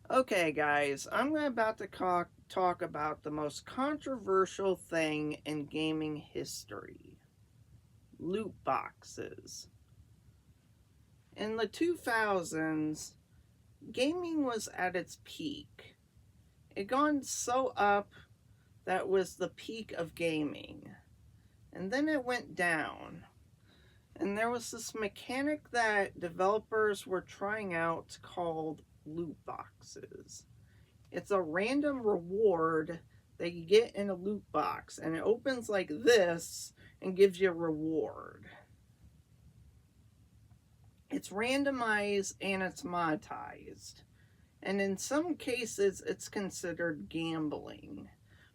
Okay, guys, I'm about to talk about the most controversial thing in gaming history: loot boxes. In the 2000s, gaming was at its peak. It gone so up that was the peak of gaming. And then it went down. And there was this mechanic that developers were trying out called loot boxes. It's a random reward that you get in a loot box, and it opens like this and gives you a reward. It's randomized and it's monetized. And in some cases, it's considered gambling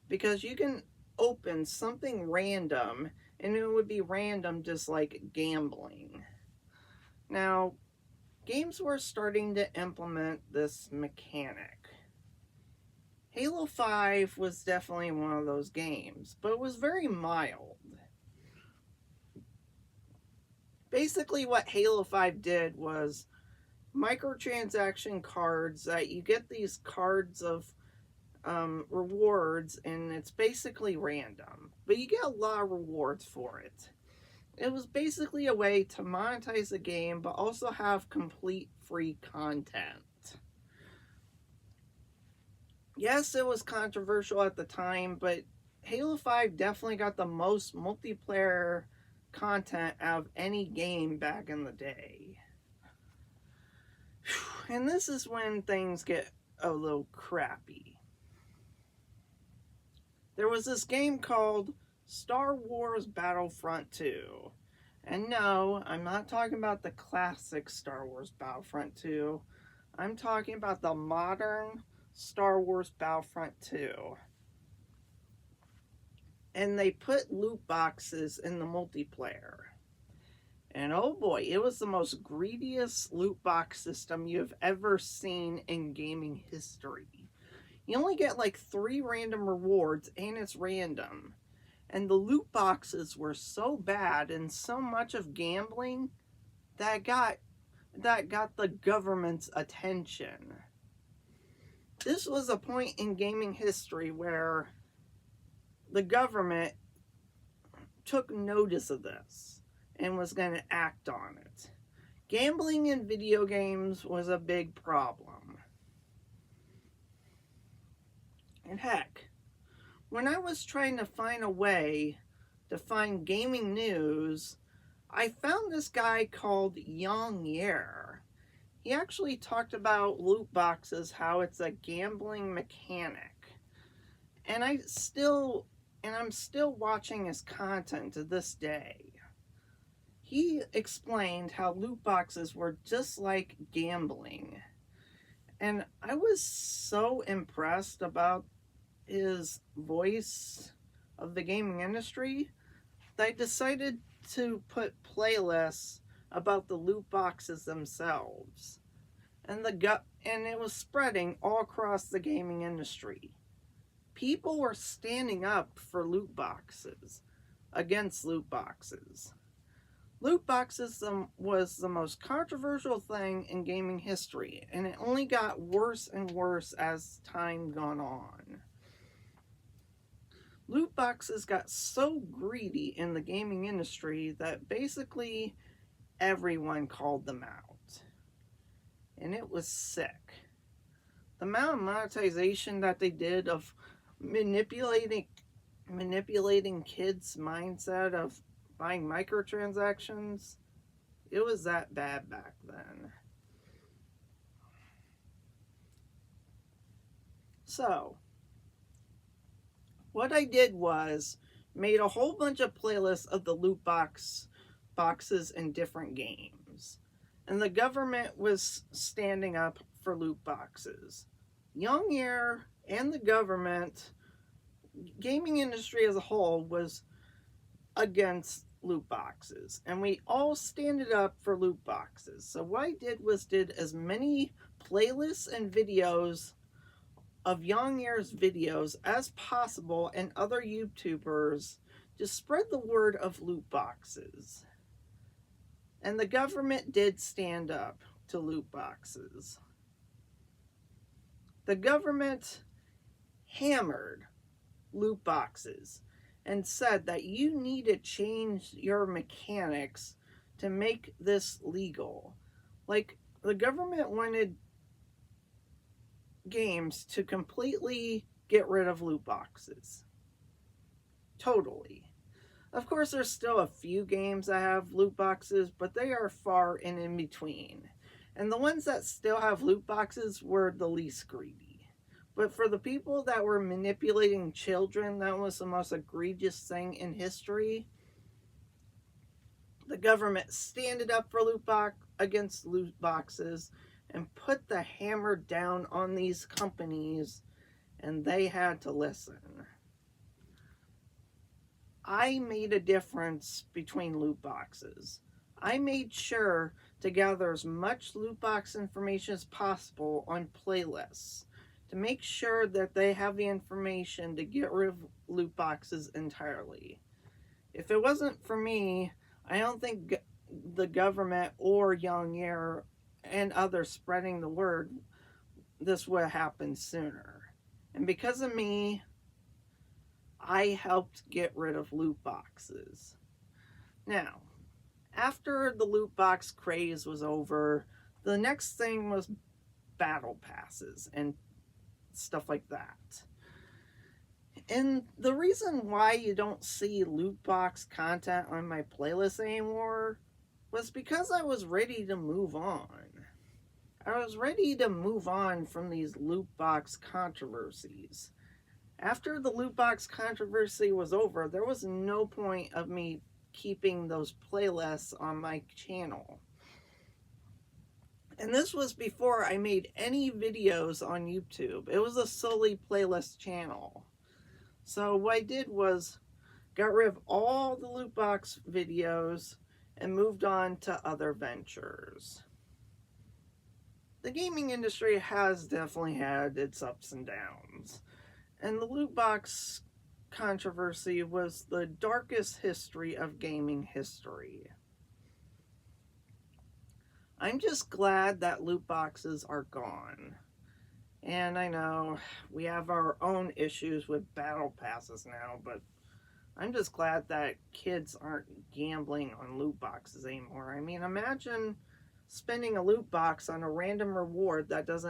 because you can open something random and it would be random just like gambling. Now, games were starting to implement this mechanic. Halo 5 was definitely one of those games, but it was very mild. Basically, what Halo 5 did was microtransaction cards that you get these cards of rewards, and it's basically random, but you get a lot of rewards for it. It was basically a way to monetize the game, but also have complete free content. Yes, it was controversial at the time, but Halo 5 definitely got the most multiplayer content out of any game back in the day. And this is when things get a little crappy. There was this game called Star Wars Battlefront 2. And no, I'm not talking about the classic Star Wars Battlefront 2. I'm talking about the modern Star Wars Battlefront 2. And they put loot boxes in the multiplayer. And oh boy, it was the most greediest loot box system you've ever seen in gaming history. You only get like 3 random rewards, and it's random. And the loot boxes were so bad and so much of gambling that got the government's attention. This was a point in gaming history where the government took notice of this and was going to act on it. Gambling in video games was a big problem. And heck, when I was trying to find a way to find gaming news, I found this guy called YongYea. He actually talked about loot boxes, how it's a gambling mechanic. And I'm still watching his content to this day. He explained how loot boxes were just like gambling. And I was so impressed about his voice of the gaming industry that I decided to put playlists about the loot boxes themselves. And it was spreading all across the gaming industry. People were standing up for loot boxes, against loot boxes. Loot boxes was the most controversial thing in gaming history, and it only got worse and worse as time gone on. Loot boxes got so greedy in the gaming industry that basically everyone called them out. And it was sick. The amount of monetization that they did of manipulating kids' mindset of buying microtransactions, it was that bad back then. So, what I did was made a whole bunch of playlists of the boxes in different games. And the government was standing up for loot boxes. YongYea and the government, gaming industry as a whole, was against loot boxes, and we all standed up for loot boxes. So what I did was did as many playlists and videos of YongYea's videos as possible and other YouTubers to spread the word of loot boxes. And the government did stand up to loot boxes. The government hammered loot boxes and said that you need to change your mechanics to make this legal. Like, the government wanted games to completely get rid of loot boxes. Totally. Of course, there's still a few games that have loot boxes, but they are far and in between. And the ones that still have loot boxes were the least greedy. But for the people that were manipulating children, that was the most egregious thing in history. The government standed up for against loot boxes and put the hammer down on these companies, and they had to listen. I made a difference between loot boxes. I made sure to gather as much loot box information as possible on playlists to make sure that they have the information to get rid of loot boxes entirely. If it wasn't for me, I don't think the government or YongYea and others spreading the word, this would have happened sooner. And because of me, I helped get rid of loot boxes. Now, after the loot box craze was over, the next thing was battle passes and stuff like that. And the reason why you don't see loot box content on my playlist anymore was because I was ready to move on. I was ready to move on from these loot box controversies. After the loot box controversy was over, there was no point of me keeping those playlists on my channel. And this was before I made any videos on YouTube. It was a solely playlist channel. So what I did was got rid of all the loot box videos and moved on to other ventures. The gaming industry has definitely had its ups and downs. And the loot box controversy was the darkest history of gaming history. I'm just glad that loot boxes are gone. And I know we have our own issues with battle passes now, but I'm just glad that kids aren't gambling on loot boxes anymore. I mean, imagine spending a loot box on a random reward that has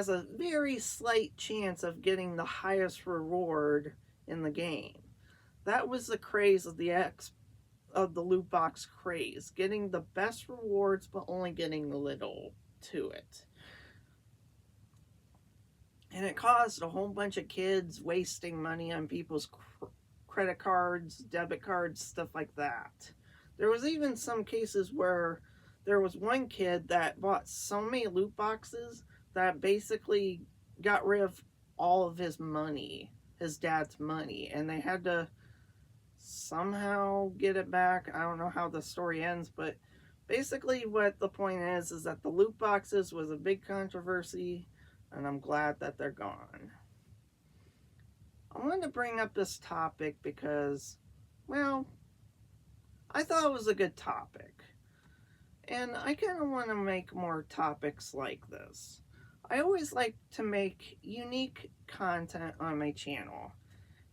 a very slight chance of getting the highest reward in the game. That was the craze of the loot box craze, getting the best rewards but only getting little to it. And it caused a whole bunch of kids wasting money on people's credit cards, debit cards, stuff like that. There was even some cases where there was one kid that bought so many loot boxes that basically got rid of all of his money, his dad's money, and they had to somehow get it back. I don't know how the story ends, but basically what the point is that the loot boxes was a big controversy, and I'm glad that they're gone. I wanted to bring up this topic because, well, I thought it was a good topic. And I kind of want to make more topics like this. I always like to make unique content on my channel.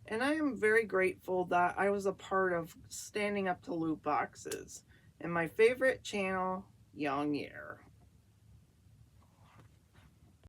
And I am very grateful that I was a part of standing up to loot boxes. And my favorite channel, YongYea.